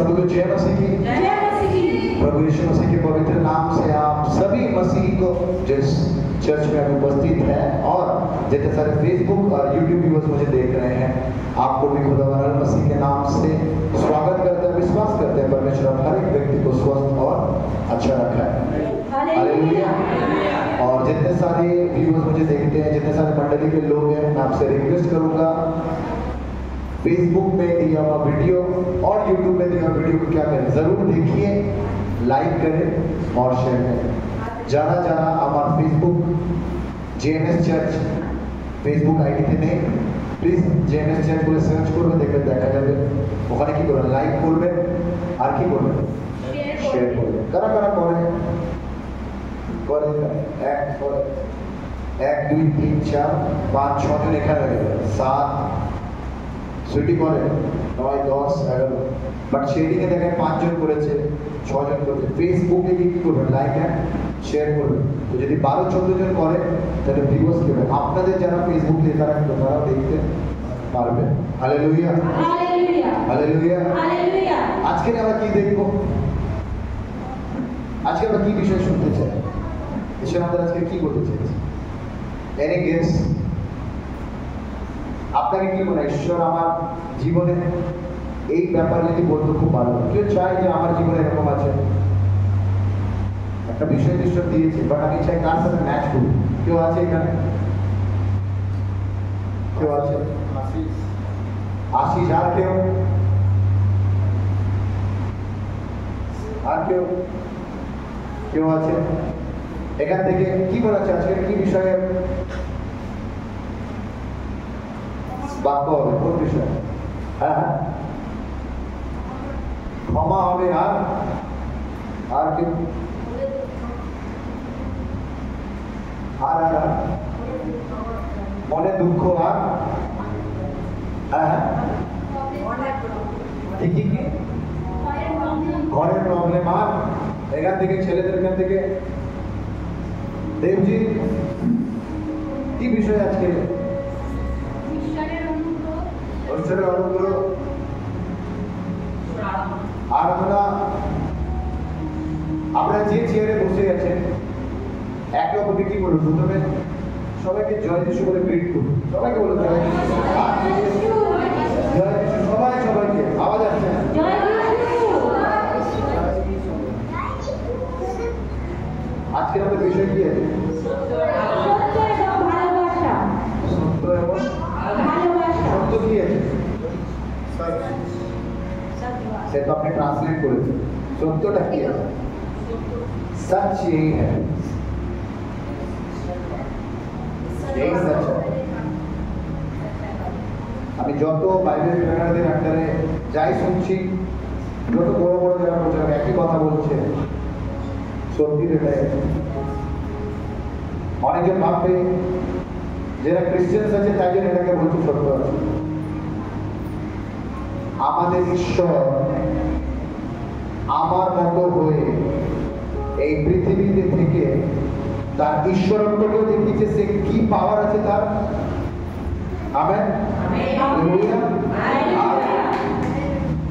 सभी को जय मसीह की। प्रभु यीशु मसीह के पवित्र नाम से आप सभी मसीह को जिस चर्च में अभी उपस्थित है और जितने सारे फेसबुक और यूट्यूब व्यूअर्स मुझे देख रहे हैं, आपको भी खुदावंद मसीह के नाम से स्वागत करते हैं। विश्वास करते हैं परमेश्वर हर एक व्यक्ति को स्वस्थ और अच्छा रखा है। हालेलुया। और जितने सारे व्यूअर्स मुझे देखते हैं, जितने सारे मंडली के लोग हैं, मैं आपसे रिक्वेस्ट करूंगा, फेसबुक में दिया हुआ वीडियो और यूट्यूब में दिया हुआ वीडियो को क्या करें, जरूर देखिए, लाइक करें और शेयर करें। যারা যারা আমার ফেসবুক জেএমএস চার্চ ফেসবুক আইডিতে নেই, প্লিজ জেএমএস চার্চ বলে সার্চ করবেন, দেখবেন দেখা যাবে। ওখানে কি করবেন, লাইক করবেন আর কি করবেন, শেয়ার করবেন। কারা কারা করে এক দুই তিন চার পাঁচ ছজন এখানে রয়েছে, 7 সুইটি করে 9 10 11, বাট শেডিংয়ে দেখেন 5 জন করেছে, 6 জন করেছে। ফেসবুকে কি করবেন, লাইক এন্ড শেয়ার করবেন। তো যদি 12 14 জন করে তাহলে ভিউয়ার্স কি হবে, আপনাদের যারা ফেসবুক লেখা রাখবে তারা দেখতে পারবে। Hallelujah hallelujah hallelujah hallelujah. আজকে আমরা কি দেখব, আজকে আমরা কি বিষয় শুনতে চাই, ঈশ্বর আমাদের আজকে কি বলতে চাইছে? এনি গেস, আপনাকে কি মনে হয় ঈশ্বর আমার জীবনে এই ব্যাপারে যদি বলতো খুব ভালো, কেউ চাই যে আমার জীবনে এরকম আছে, একটা বিষয় ঈশ্বর দিয়েছে, বাট আমি চাই কার সাথে ম্যাচ করি। কেউ আছে এখানে? কেউ আছে? আশিস। আর কেউ? আর কেউ? কেউ আছে এখান থেকে? কি মনে হচ্ছে আজকে কি বিষয়ে বাক্য হবে, কোন বিষয়? হ্যাঁ হ্যাঁ, ক্ষমা হবে। আর কেউ? আর মনে দুঃখ। আর হ্যাঁ কি ঘরের প্রবলেম। আর এখান থেকে ছেলেদের এখান থেকে দেবজি কি বিষয় আজকে? ঈশ্বরের অনুগ্রহ, আরাধনা। আপনারা যে চেয়ারে বসে আছেন একে অপরকে কি বলুন, প্রথমে সবাইকে জয় যিশু বলে গ্রিট করুন। সবাইকে বলুন জয় যিশু, জয় যিশু। সবাই সবাইকে, আওয়াজ আসছে না? আজকে আমাদের বিষয় কি আছে? সত্য এবং সত্য কি আছে? সে তো আপনি ট্রান্সলেট করেছেন। সত্যটা কি আছে? सच यही है, यही सच है। আমি যত বাইবেল ট্রেনারদের আন্ডারে যাই শুনছি, যত বড় বড় যারা প্রচারক একই কথা বলছে, সত্যি এটাই। অনেকে ভাববে যারা ক্রিশ্চিয়ান আছে তাই জন্য এটাকে বলছে সত্য আছে। আমাদের ঈশ্বর আমার মতো হয়ে এই পৃথিবীতে থেকে তার ঈশ্বরত্বকে দেখিয়েছে, সে কি পাওয়ার আছে তার। আমেন।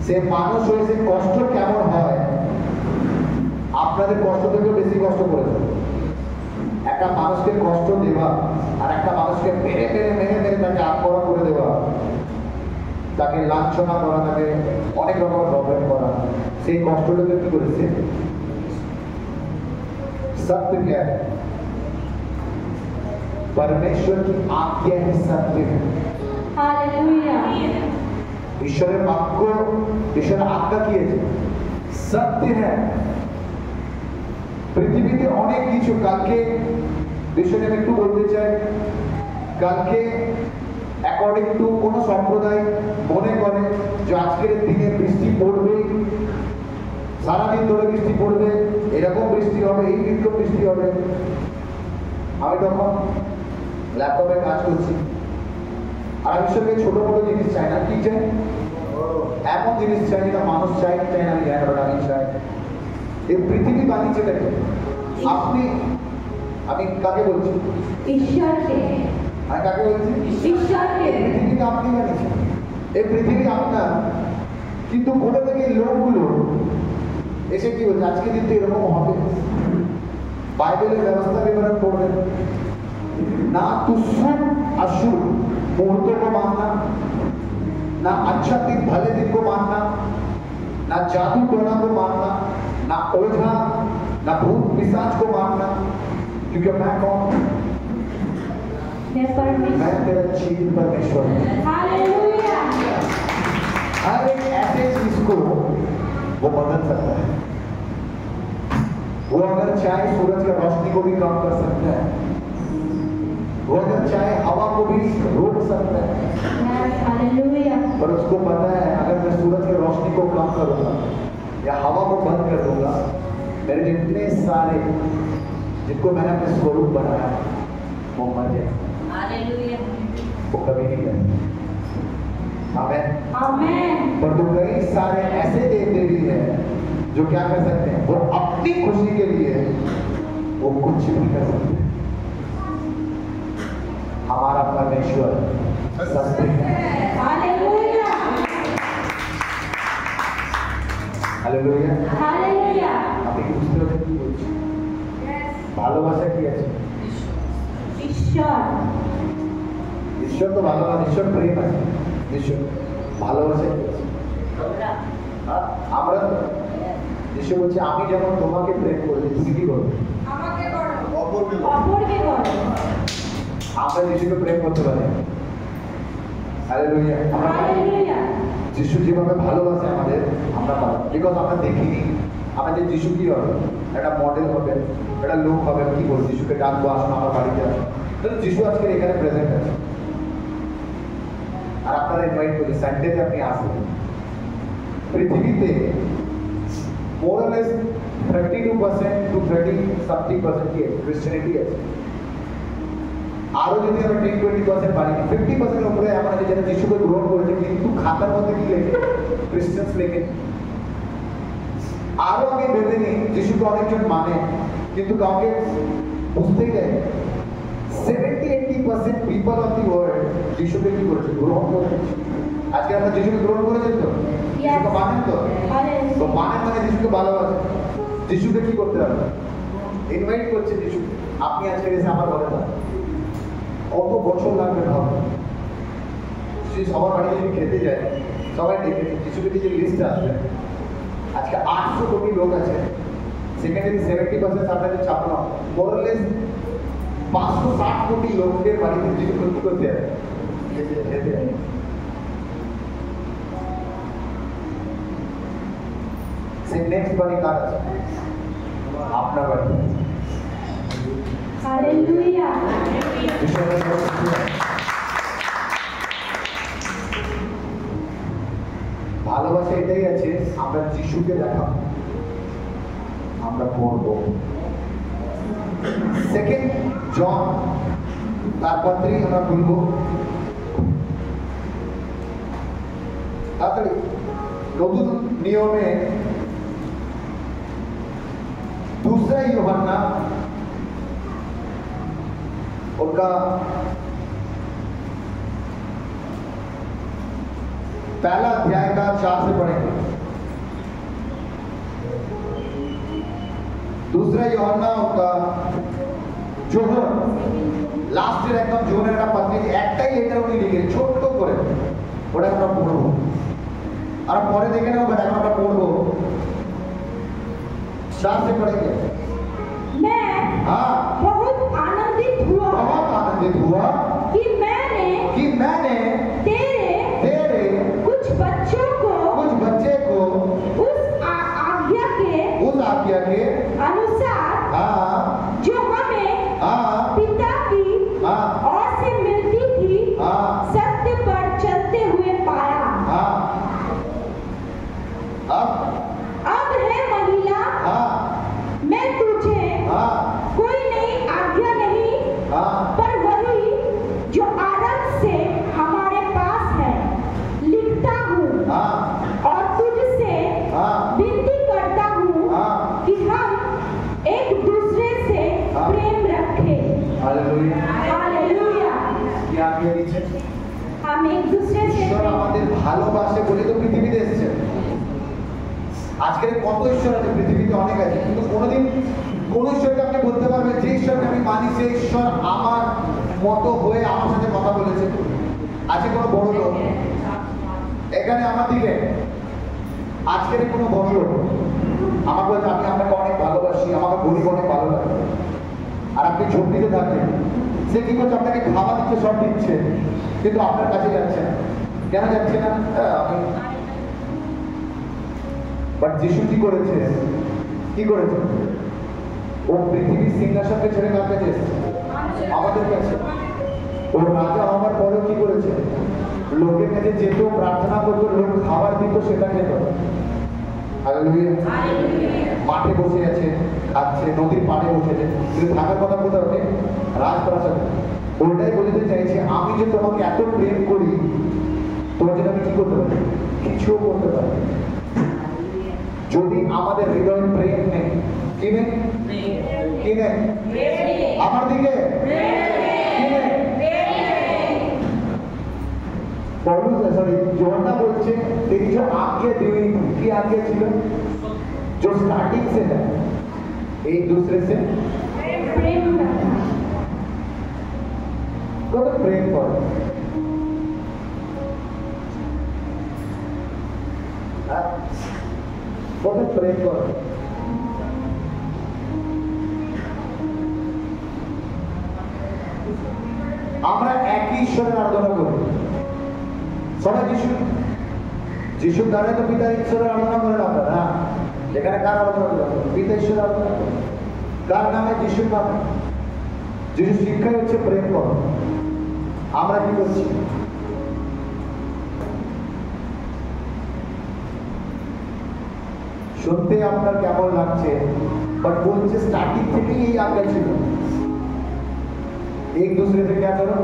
সে মানুষ হয়েছে, কষ্ট কেমন হয়, আপনাদের কষ্ট থেকে বেশি কষ্ট করেছে। একটা মানুষকে কষ্ট দেওয়া আর একটা মানুষকে মেরে মেরে মেরে মেরে তাকে আত্মহত্যা করে দেওয়া, তাকে লাঞ্ছনা করা, তাকে অনেক রকমের প্রবলেম করা, সেই কষ্টটাকে কি করেছে? सत्य क्या है? परमेश्वर की आज्ञा ही सत्य है। हालेलुया। ईश्वर वाक्य, ईश्वर आज्ञा की है, सत्य है। পৃথিবীতে অনেক কিছু, কালকে বিষয়ে আমি একটু বলতে চাই। কালকে অ্যাকর্ডিং টু কোন সম্প্রদায় মনে করে যে আজকের দিনে বৃষ্টি পড়বে, সারাদিন ধরে বৃষ্টি পড়বে, এরকম বৃষ্টি হবে, এই বিক্ষোভ বৃষ্টি হবে। আমি তখন ল্যাপটপে কাজ করছি, আর আমি সঙ্গে ছোট বড় জিনিস চাই না। কি চাই? এমন জিনিস চাই যেটা মানুষ চাই কি চাই না আমি জানি না, আমি চাই। এই পৃথিবী বানিয়েছে দেখে আপনি, আমি কাকে বলছি? ঈশ্বরকে। আমি কাকে বলছি? ঈশ্বরকে। পৃথিবীকে আপনি বানিয়েছেন, এই পৃথিবী আপনার, কিন্তু কোথা থেকে এই লোকগুলো এসে কি বলছে আজকে দিন তো এরকম হবে। বাইবেলের व्यवस्था विवरण पढ़ ना तो शुभ अशुभ मुहूर्तों को मानना, ना अच्छा दिन भले दिन को मानना, ना जादू टोना को मानना, ना ओझा, ना भूत पिशाच को मानना, क्योंकि मैं कौन? मैं तेरा जीवित परमेश्वर हूं। हालेलुया। हर एक ऐसे चीज को वो बदल सकता है। वो अगर चाहे सूरज की रोशनी को भी कम कर सकता है, वो अगर चाहे हवा को भी रोक सकता है। हालेलुया। पर उसको पता है अगर मैं सूरज की रोशनी को कम करूंगा या हवा को बंद कर दूंगा, मेरे जितने सारे जिनको मैंने अपने स्वरूप बनाया वो मर जाए। हालेलुया। वो कभी नहीं करेंगे। आमेन। आमेन। पर तो कई सारे ऐसे देव देवी हैं जो क्या कर सकते हैं, वो अपनी खुशी के लिए वो कुछ भी कर सकते हैं। हमारा परमेश्वर सत्य है। हालेलुया। हालेलुया। हालेलुया। আমি বুঝতে পারছি কি বলছি। ভালোবাসা কি আছে? ঈশ্বর। ঈশ্বর তো ভালোবাসা, ঈশ্বর প্রেম আছে। ঈশ্বর ভালোবাসা কি আছে? আমরা যিশু বলছে আমি যেমন তোমাকে প্রেম করেছি তুমি কি করবে? আমাকে করো। অপরকে করো। আমরা যিশুকে প্রেম করতে পারি। হালেলুয়া। হালেলুয়া। যিশু যেভাবে ভালোবাসে আমাদের আমরা পারি, বিকজ আমরা দেখিনি। আমাদের যিশু কি হবে? একটা মডেল হবে, একটা লোক হবে। কি বলবো, যিশুকে ডাকবো আসুন আমার বাড়িতে আসুন। তাহলে যিশু আজকে এখানে প্রেজেন্ট আছে আর আপনারা ইনভাইট করছি সানডেতে আপনি আসবেন। পৃথিবীতে more or less 32% to 30-something% কি ক্রিশ্চিয়ানিটি আছে। আরো যদি আমরা 10-20% বাড়ি 50% উপরে আমরা যেটা যিশুকে গ্রহণ করেছি, কিন্তু খাতার মধ্যে কি লেখে? ক্রিশ্চিয়ানস লেখে। আরো আমি ভেবে নিই যিশুকে অনেকজন মানে কিন্তু কাউকে বুঝতেই দেয়। 70-80% পিপল অফ দি ওয়ার্ল্ড যিশুকে কি করেছে? গ্রহণ করেছে। আজকে আমরা যিশুকে গ্রহণ করেছেন তো? যিশুকে মানেন তো? তো মানেন মানে যিশুকে ভালোবাসেন। যিশুকে কি করতে হবে? ইনভাইট করছে যিশু, আপনি আজকে এসে আমার ঘরে থাকুন। কত বছর লাগবে ভাবুন। সবার বাড়িতে যদি খেতে যায়, সবাই দেখেছে যিশুকে যে লিস্ট আসবে, আজকে 800 কোটি লোক আছে। সেখানে যদি 70% আপনাদের ছাপানো, মোরলেস 560 কোটি লোকের বাড়িতে যিশু কি করতে হবে? খেতে হবে। নেক্সট বাড়ি কার আছে? আপনার বাড়ি। হালেলুয়া। ভালোবাসা এটাই আছে, আমরা যিশুকে দেখাবো, আমরা করব। সেকেন্ড জন তার পত্রেই আমরা বলবো তাড়াতাড়ি। নতুন নিয়মে दूसरा यूहन्ना उनका पहला अध्याय का 4 से पढ़ेंगे। दूसरा यूहन्ना उनका जोहर लास्ट एकदम जोहर का पत्री একটাই লেটার উনি লিখে ছোট্ট করে, ওটা আমরা পড়বো আর পরে দেখে নেব। বাট এখন আমরা পড়বো, 4 से पढ़ेंगे। मैं बहुत आनंदित हुआ कि मैंने तेरे कुछ बच्चे को उस आज्ञा के अनुसार जो हमें पिता की ओर से मिलती थी सत्य पर चलते हुए पाया। अब है महिला, मैं तुझे कोई नई आज्ञा नहीं पर वही जो आरंभ से हमारे पास है लिखता हूँ और तुझसे विनती करता हूँ कि हम एक दूसरे से प्रेम रखें। हालेलुया। हालेलुया। क्या नीचे हम एक दूसरे से ঈশ্বর আমাদের ভালোবাসে বলে তো পৃথিবীতে এসেছে। আজকের কত ঈশ্বর আছে পৃথিবীতে, অনেক আছে, কিন্তু কোনোদিন কোন ঈশ্বরকে আপনি বলতে পারবেন যে ঈশ্বরকে আমি মানি সেই ঈশ্বর আমার মতো হয়ে আমার সাথে কথা বলেছে? আছে কোনো বড় লোক এখানে আমার দিকে? আজকের কোনো বড় লোক আমার বলছে আমি আপনাকে অনেক ভালোবাসি, আমাকে গরিব অনেক ভালো লাগে, আর আপনি ঝোঁক দিতে থাকবেন, সে কি করছে? আপনাকে খাওয়া দিচ্ছে, সব দিচ্ছে, কিন্তু আপনার কাছে যাচ্ছে না। কেন যাচ্ছে না? আমি বাট যিশু কি করেছে? কি করেছে? ও পৃথিবীর সিংহাসনকে ছেড়ে কার কাছে এসেছে? আমাদের কাছে। ও রাজা হওয়ার পরেও কি করেছে? লোকের কাছে যেত, প্রার্থনা করতো, লোক খাবার দিত, সেটা খেত। হালেলুয়া। মাঠে বসে আছে, খাচ্ছে, নদীর পাড়ে বসেছে, কিন্তু থাকার কথা কোথাও নেই? রাজপ্রাসাদে। ওটাই বলতে চাইছে আমি যে তোমাকে এত প্রেম করি, তোমার জন্য আমি কি করতে পারি? কিছুও করতে পারি। যদি আমাদের হৃদয়ে প্রেম নেই, কি নেই? কি নেই? আমার দিকে কি নেই? पौलुस सॉरी योहन्ना बोलছে तेरी जो आज्ञा दी हुई थी, की आज्ञा ছিল? जो स्टार्टिंग से है एक दूसरे से प्रेम करना। कब प्रेम करो? कब प्रेम करो? আমরা একই ঈশ্বরের আরাধনা করি সবাই। যিশুর দ্বারা তো পিতা ঈশ্বরের আরাধনা করেন আপনারা, না? এখানে কার আরাধনা করেন? পিতা ঈশ্বরের আরাধনা করেন। কার নামে? যিশুর নামে। যিশুর শিক্ষাই হচ্ছে প্রেম করো। আমরা কি করছি? শুনতে আপনার কেমন লাগছে, বাট বলছে স্টার্টিং থেকেই এই আজ্ঞা ছিল, एक दूसरे से क्या करो?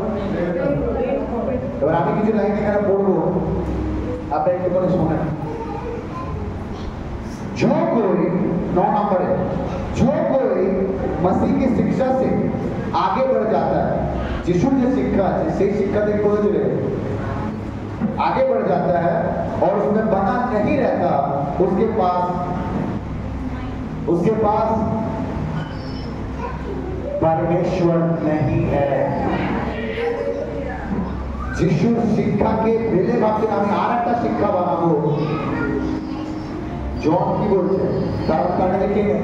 এবার আমি কিছু লাইন এখানে পড়বো, আপনি একটু করে শোনেন। जो कोई 9 नंबर है, जो कोई मसीह की शिक्षा से आगे बढ़ जाता है, यीशु जो शिक्षा है सही शिक्षा से कोई चले आगे बढ़ जाता है और उसमें बना नहीं रहता, उसके पास परमेश्वर नहीं है। যিশুর শিক্ষাকে ফেলে ভাবছেন আমি আর একটা শিক্ষা বানাবো। জন কি বলছে? কারণ তার কাছে কে নেই?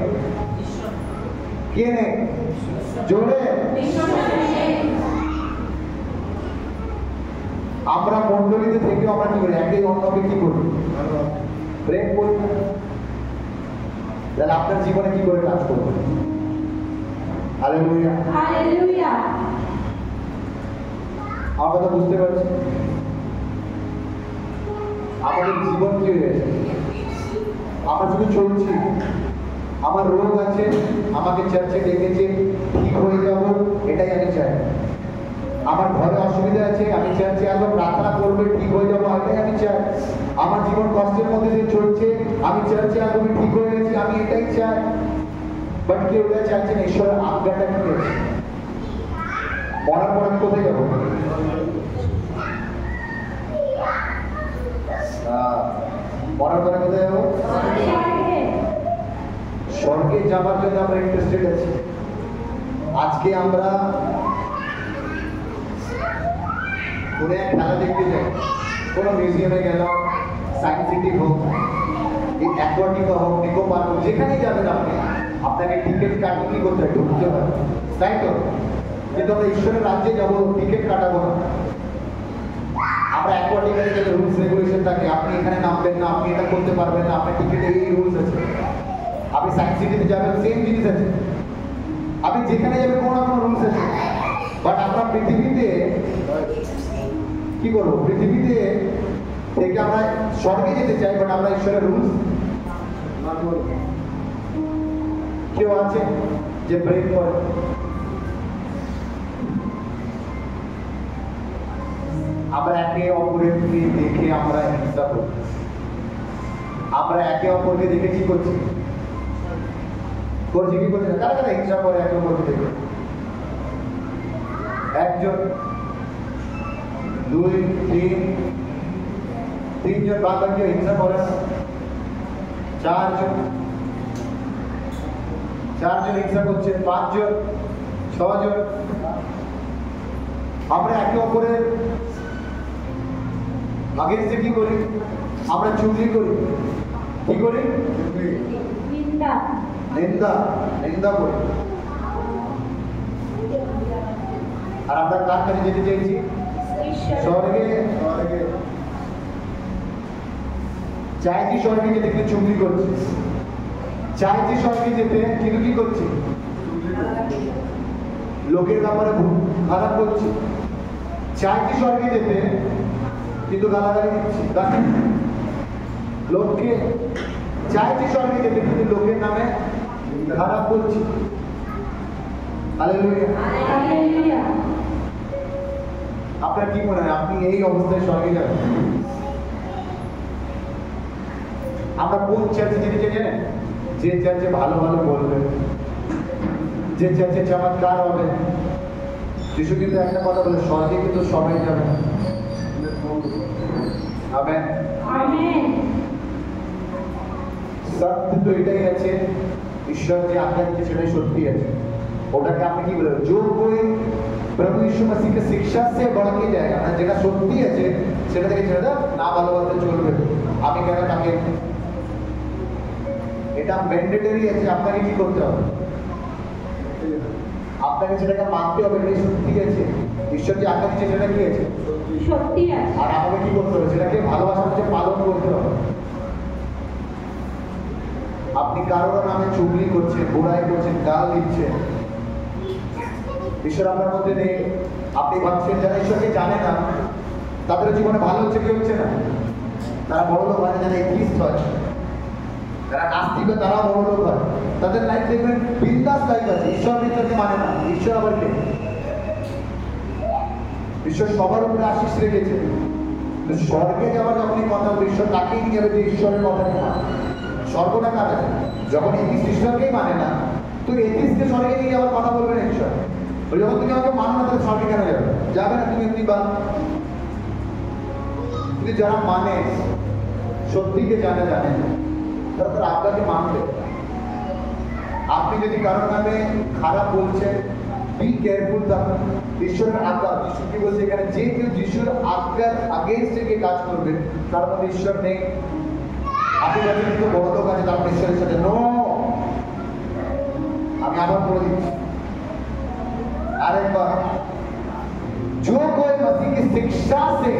কে নেই? জোরে আমরা মন্ডলীতে থেকেও আমরা কি করি? একে অন্যকে কি করি? প্রেম করি। তাহলে আপনার জীবনে কি করে কাজ করবে? Hallelujah, hallelujah. আমার কথা বুঝতে পারছি? আমাদের জীবন কি হয়ে গেছে? আমরা শুধু চলছি, আমার রোগ আছে, আমাকে চার্চে ডেকেছে, ঠিক হয়ে যাব, এটাই আমি চাই। আমার ঘরে অসুবিধা আছে, আমি চার্চে আসবো, প্রার্থনা করবে, ঠিক হয়ে যাবো, এটাই আমি চাই। আমার জীবন কষ্টের মধ্যে দিয়ে চলছে, আমি চার্চে আসবো, ঠিক হয়ে গেছি, আমি এটাই চাই। বাট কেউ এটা চাইছে না। ঈশ্বরের আজ্ঞাটা কি আছে? মরার পর আমি কোথায় যাবো? মরার পরে কোথায় যাবো? স্বর্গে যাবার জন্য আমরা ইন্টারেস্টেড আছি। আজকে আমরা কোনো এক খেলা দেখতে যাই, কোনো মিউজিয়ামে গেলাম, সায়েন্স সিটি হোক, এই অ্যাকোয়াটিকা হোক, নিকো পার্ক হোক, যেখানেই যাবেন আপনি, আপনাকে টিকিট কাটিয়ে কি করতে হয়? ঢুকতে হয়, তাই তো? কিন্তু আমরা ঈশ্বরের রাজ্যে যাবো, টিকিট কাটাবো না। আমরা অ্যাকোয়াটিকাতে গেলে রুলস রেগুলেশন থাকে, আপনি এখানে নামবেন না, আপনি এটা করতে পারবেন না, আপনার টিকিটে এই রুলস আছে। আপনি সায়েন্স সিটিতে যাবেন, সেম জিনিস আছে। আপনি যেখানে যাবেন কোনো না কোনো রুলস আছে। বাট আমরা পৃথিবীতে কি করবো? পৃথিবীতে থেকে আমরা স্বর্গে যেতে চাই, বাট আমরা ঈশ্বরের রুলস কেউ আছে যে ব্রেক করে? আমরা একে অপরকে দেখে আমরা হিংসা করি। আমরা একে অপরকে দেখে কি করছি? কি করছি? কারা কারা হিংসা করে একে অপরকে দেখে? একজন, দুই, তিনজন বাদ বাকি হিংসা করে না। চারজন হিংসা করছে, 5 জন, 6 জন। আমরা একে অপরের আগেন্সে কি করি? আমরা চুগলি করি। কি করি? নিন্দা করি। আর আমরা কার কাছে যেতে চাইছি? স্বর্গে। চাইছি স্বর্গে যেতে, কিন্তু চুগলি করছি। চাইছি স্বর্গে যেতে, কিন্তু কি করছি? লোকের ব্যাপারে খারাপ করছি। চাইছি স্বর্গে যেতে, কিন্তু গালাগালি দিচ্ছি। লোককে চাইছি স্বর্গে যেতে, কিন্তু লোকের নামে খারাপ করছি। হালেলুয়া। আপনার কি মনে হয় আপনি এই অবস্থায় স্বর্গে যাবেন? আমরা কোন চার্চে যেতে চাই জানেন? যে চার্চে ভালো বলবে, যে চার্চে চমৎকার হবে। যিশু কিন্তু একটা কথা বলে, স্বর্গে কিন্তু সবাই যাবে না। আমেন। সত্য তো এটাই আছে, ঈশ্বর যে আজ্ঞা দিচ্ছে সেটাই সত্যি আছে। ওটাকে আপনি কি বলেন? जो कोई प्रभु यीशु मसीह की शिक्षा से बढ़ के जाएगा, মানে যেটা সত্যি আছে সেটা থেকে ছেড়ে দাও, না ভালোবাসতে চলবে। আমি কেন তাকে, এটা ম্যান্ডেটরি আছে, আপনাকে কি করতে হবে? আপনাকে সেটাকে মানতে হবে, এটাই সত্যি আছে। ঈশ্বর যে আজ্ঞা দিচ্ছে সেটা কি আছে? সত্যি আছে। আর আমাকে কি করতে হবে? সেটাকে ভালোবাসার সাথে পালন করতে হবে। আপনি কারোর নামে চুগলি করছেন, বুড়াই করছেন, গাল দিচ্ছেন, ঈশ্বর আপনার মধ্যে নেই। আপনি ভাবছেন যারা ঈশ্বরকে জানে না তাদের জীবনে ভালো হচ্ছে, কি হচ্ছে না? তারা বড় লোক হয়, যারা এথিস্ট হয়, যারা নাস্তিক হয়, তারা বড় লোক হয়। তাদের লাইফ দেখবেন বিন্দাস লাইফ আছে। ঈশ্বরকে মানে না। ঈশ্বর আবার কে? ঈশ্বর সবার উপরে আশিস রেখেছে। স্বর্গে যাওয়ার যখনই কথা হবে, ঈশ্বর তাকেই নিয়ে যাবে যে ঈশ্বরের কথা নিয়ে মানে। স্বর্গটা কার আছে? যখন এথিস্ট ঈশ্বরকেই মানে না, তো এথিস্টকে স্বর্গে নিয়ে যাওয়ার কথা বলবে না ঈশ্বর। যখন তুমি আমাকে মানো না, তাহলে স্বর্গে কেন যাবে না? তুমি এমনি বা কিন্তু যারা মানে, সত্যিকে জানে তারা তার আজ্ঞাকে মানবে। আপনি যদি কারোর নামে খারাপ বলছেন, বি কেয়ারফুল। ঈশ্বরের আজ্ঞা, যিশু কি বলছে এখানে? যে কেউ যিশুর আজ্ঞার আগেইনস্টে গিয়ে কাজ করবে তার মধ্যে ঈশ্বর নেই। আপনি বলছেন কিন্তু বড় লোক আছে, তার ঈশ্বরের সাথে নো। আমি আবার বলে দিচ্ছি আরেকবার, जो कोई मसीह की शिक्षा से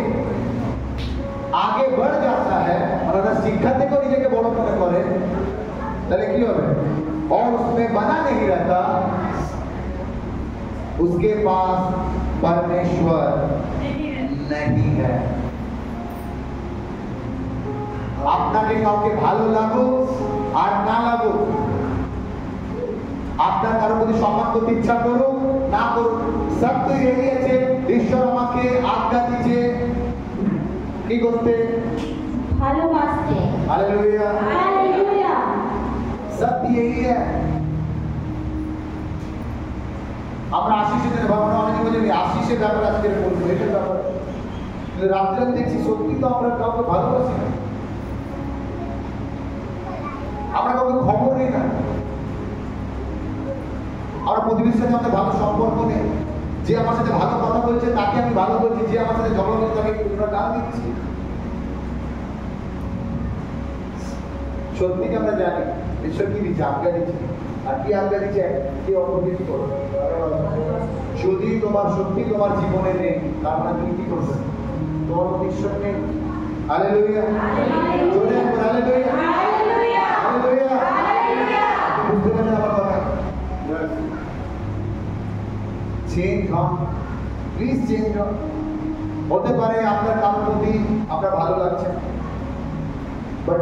आगे बढ़ जाता है, और अगर शिक्षा को নিজেকে বড় মনে করে, তাহলে কি হবে? और उसमें बना नहीं रहता, उसके पास परमेश्वर नहीं है। আপনাকে কাউকে ভালো লাগুক আর না লাগুক, আপনার কারোর প্রতি সম্মান করতে ইচ্ছা করুক না করুক, সত্য এই আছে ঈশ্বর আমাকে আজ্ঞা দিয়েছে কি করতে? ভালোবাসতে। Hallelujah, hallelujah. সত্য এই আমরা আশিসের জন্য ভাবনা, অনেকে বলে আশিসের ব্যাপার আজকে বলবো, এটার ব্যাপার। রাত্রে আমি দেখছি সত্যি তো আমরা কাউকে ভালোবাসি না, আমরা কাউকে খবর নেই না, আমরা প্রতিবেশীর সাথে আমাদের ভালো সম্পর্ক নেই। যে আমার সাথে ভালো কথা বলছে তাকে আমি ভালো বলছি, যে আমার সাথে ঝগড়া করছে তাকে আমরা গাল দিচ্ছি। সত্যি আমরা জানি ঈশ্বর কি দিচ্ছে? আজ্ঞা দিচ্ছে। আর কি আজ্ঞা দিচ্ছে? কি অপরাধ করো। যদি তোমার সত্যি তোমার জীবনে নেই, তার মানে তুমি কি করবে? তোমার মধ্যে ঈশ্বর নেই। হালেলুয়া, জোরে হালেলুয়া, হালেলুয়া, হালেলুয়া। বুঝতে পারছেন আমার কথা? চেঞ্জ হন, প্লিজ চেঞ্জ হন। হতে পারে আপনার কারোর প্রতি আপনার ভালো লাগছে, বাট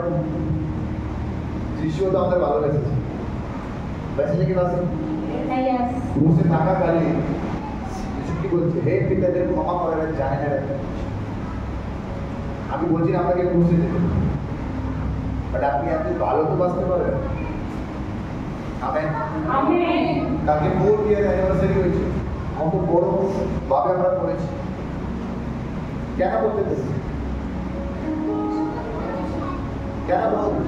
যিশু তো আমাদের ভালো লেগেছে। বেঁচে কি বাসে বসে থাকাকালীন যিশু কি বলছে? হে পিতাদের ক্ষমা করে না, জানে না। আমি বলছি না আপনাকে বুঝতে যেতে, বাট আপনি আপনি ভালো তো বাঁচতে পারেন। Amen, amen. কালকে 4 ইয়ার অ্যানিভার্সারি হয়েছে, কত বড় ভাবে আমরা করেছি। কেন করতে পেরেছি? কেন বলবো?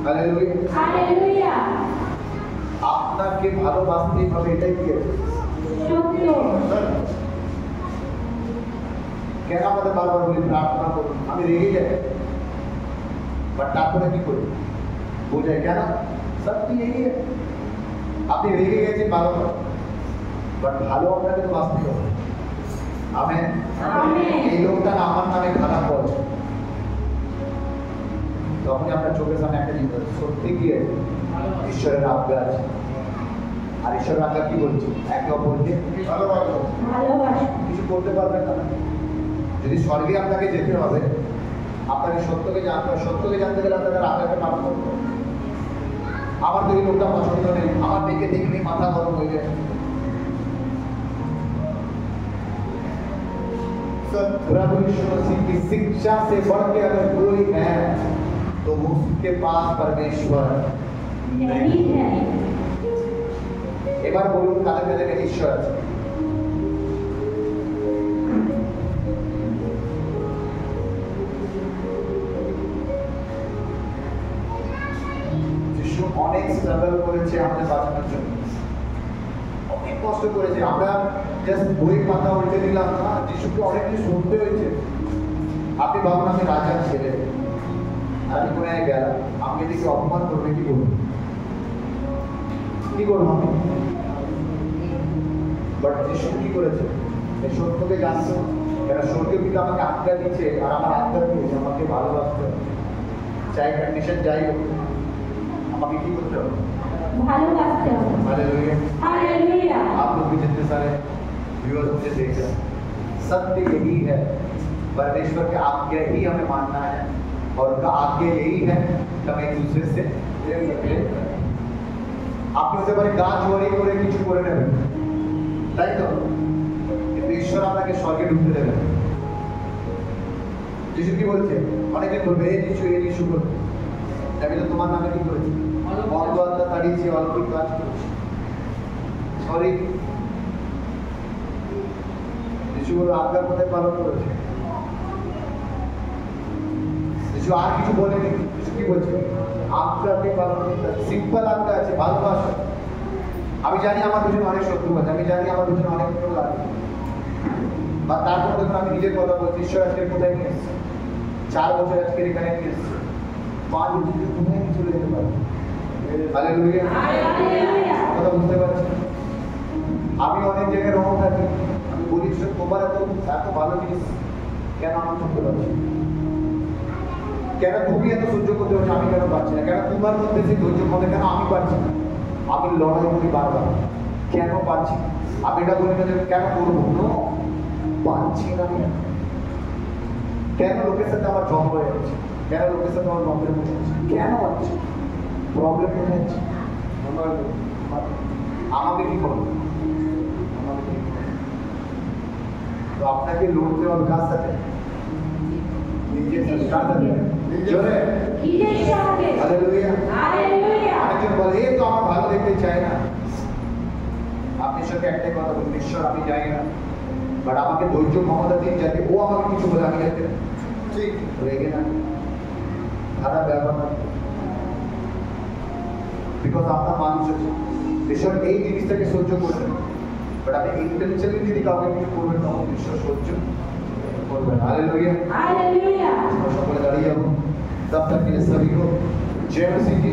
হালেলুয়া। Hallelujah. আপনাকে ভালোবাসতেই হবে, এটাই কি আছে? সত্য। কেন আমাদের বারবার বলি প্রার্থনা করুন, আমি রেগে যাই, বাট তারপরে কি করি? বোঝাই কেন? সত্যি এই আপনি রেগে গেছেন বারবার, বাট ভালো আপনাকে তো বাঁচতে হবে। আমেন। আমেন। এই লোকটা না আমার নামে খারাপ বলছে, তখনই আপনার চোখের সামনে একটা জিনিস আছে, সত্যি কি আছে? ঈশ্বরের আজ্ঞা আছে। আর ঈশ্বরের আজ্ঞা কি বলছে? একে অপরকে ভালোবাসো। ভালোবাসা। কিছু করতে পারবেন না। যদি স্বর্গে আপনাকে যেতে হবে, আপনাকে সত্যকে জানতে হবে। সত্যকে জানতে গেলে আপনাকে আজ্ঞাকে পালন করতে হবে। আমার তো এই লোকটা পছন্দ নেই, আমার মেয়েকে দেখলেই মাথা গরম হয়ে যায়। प्रभु यीशु मसीह की शिक्षा से बढ़ के अगर कोई है तो उसके पास परमेश्वर नहीं है। এবার বলুন কাদের কাদের কাছে ঈশ্বর আছে? যিশু অনেক স্ট্রাগল করেছে আমাদের বাঁচানোর জন্য, অনেক কষ্ট করেছে। আমরা জাস্ট বই পাতা উল্টে দিলাম না, যিশুকে অনেক কিছু শুনতে হয়েছে। আপনি ভাবুন আমি রাজার ছেলে, আর আমি কোথায় গেলাম, আমি এদিকে অপমান করবে, কি করবো? কি করবো আমি? বাট যিশু কি করেছে? এই সত্যকে জানতো, কেন স্বর্গীয় পিতা আমাকে আজ্ঞা দিচ্ছে, আর আমার আজ্ঞা দিয়েছে আমাকে ভালোবাসতে হবে। চাই কন্ডিশন যাই হোক, আমাকে কি করতে হবে? ভালোবাসতে হবে। हालेलुया। हालेलुया। आप लोग भी जितने सारे व्यूअर्स मुझे देख रहे हैं, सत्य यही है, परमेश्वर के आज्ञा ही हमें मानना है, और उनका आज्ञा यही है कि हम एक दूसरे से प्रेम करें। আপনি হতে পারে গা জোয়ারি করে কিছু করে নেবেন, তাই তো, কিন্তু ঈশ্বর আপনাকে স্বর্গে ঢুকতে দেবেন। যিশু কি বলছে? অনেকে বলবে এই যিশু বলবে, আমি তো তোমার নামে কি করেছি? অল্প আত্মা তাড়িয়েছি, অলৌকিক কাজ করেছি। সরি, যিশু বলে আজ্ঞা কোথায় পালন করেছে? যিশু আর কিছু বলেনি। যিশু কি বলছে? আজ্ঞাকে পালন করতে হবে। সিম্পল আজ্ঞা আছে, ভালোবাসা। আমি জানি আমার পিছনে অনেক শত্রু আছে, আমি জানি আমার পিছনে অনেক কিছু লাগে, বা তারপর দেখুন আমি নিজের কথা বলছি। ঈশ্বর আজকে কোথায় নিয়ে এসছে? 4 বছর আজকে এখানে নিয়ে এসছে, 5 বছর কোথায় নিয়ে চলে যেতে পারে? হালেলুয়া। हालेलुया। কথা বুঝতে পারছি? আমি অনেক জায়গায় রং থাকি, আমি বলি তোমার এত এত ভালো জিনিস কেন আমার করতে পারছি? কেন তুমি এত সহ্য করতে পারছো, আমি কেন পারছি না? কেন তোমার মধ্যে সেই ধৈর্য ক্ষমতা কেন আমি পারছি না? আমি লড়াই করি বারবার, কেন পারছি? আমি এটা বলি না যে কেন করবো, পারছি না। কেন লোকের সাথে আমার ঝগড়া হয়ে যাচ্ছে? কেন লোকের সাথে আমার প্রবলেম হয়ে যাচ্ছে? কেন হচ্ছে প্রবলেম হয়ে যাচ্ছে? আমাকে কি করবো? তো আপনাকে লড়তে হবে কার সাথে? নিজের সাথে। কার সাথে? জোরে নিজের সঙ্গে। হালেলুয়া। हालेलुया। অনেকজন বলে এই তো আমার ভালো দেখতে চায় না। আপনি সঙ্গে একটাই কথা বলুন, ঈশ্বর আমি জানি না, বাট আমাকে ধৈর্য ক্ষমতা দিন যাতে ও আমাকে কিছু বলে আমি যাতে ঠিক রেগে না, খারাপ ব্যবহার না। বিকজ আপনার মানুষ আছে, ঈশ্বর এই জিনিসটাকে সহ্য করবেন, বাট আপনি ইন্টেনশনালি যদি কাউকে কিছু করবেন তখন ঈশ্বর সহ্য করবেন। हालेलुया। हालेलुया। সকলে দাঁড়িয়ে যাবো। तब तक के लिए सभी को जय मसीह की।